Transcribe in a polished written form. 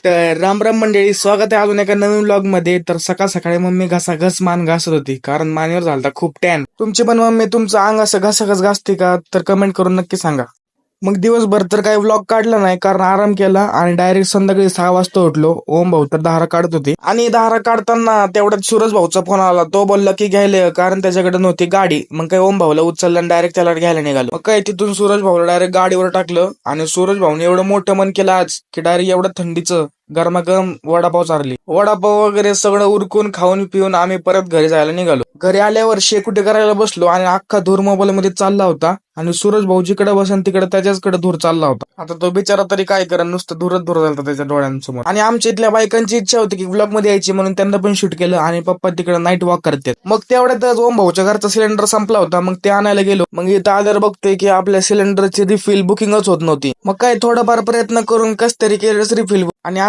तर राम राम मंडळी, स्वागत आहे अजून एका नवीन व्लॉग मध्ये. तर सकाळ सकाळी मम्मी घासाघस मान घासत होती, कारण मानेवर झालता खूप टॅन. तुमची पण मम्मी तुमचं अंग असं घासाघस घासते का? तर कमेंट करून नक्की सांगा. मग दिवसभर तर काही व्लॉग काढला नाही, कारण आराम केला आणि डायरेक्ट संध्याकाळी 6 वाजता उठलो. ओम भाऊ तर धारा काढत होते आणि धारा काढताना तेवढ्यात सूरज भाऊचा फोन आला. तो बोलला की घ्यायला, कारण त्याच्याकडे नव्हती गाडी. मग काही ओम भाऊला उचललं आणि डायरेक्ट त्याला घ्यायला निघालो. मग काय तिथून सूरज भाऊला डायरेक्ट गाडीवर टाकलं आणि सूरज भाऊने एवढं मोठं मन केलं आज की डायरेक्ट एवढं थंडीचं गरमागरम वडापाव चारली. वडापाव वगैरे सगळं उरकून खाऊन पिऊन आम्ही परत घरी जायला निघालो. घरी आल्यावर शेकुटी करायला बसलो आणि अख्खा धूर मोबाईल मध्ये चालला होता आणि सूरज भाऊ जिकडे बसन तिकडे त्याच्याचकडे धूर चालला होता. आता तो बिचारा तरी काय करा, नुसतं धूरच धूर झालता त्याच्या डोळ्यांसमोर. आणि आमच्या इथल्या बायकांची इच्छा होती की व्लॉग मध्ये यायची, म्हणून त्यांना पण शूट केलं आणि पप्पा तिकडे नाईट वॉक करतात. मग तेवढ्यातच ओम भाऊच्या घरचा सिलेंडर संपला होता. मग ते आणायला गेलो. मग इथं आल्यावर बघतोय की आपल्या सिलेंडरची रिफिल बुकिंगच होत नव्हती. मग काय थोडाफार प्रयत्न करून कस तरी केलं रिफिल आणि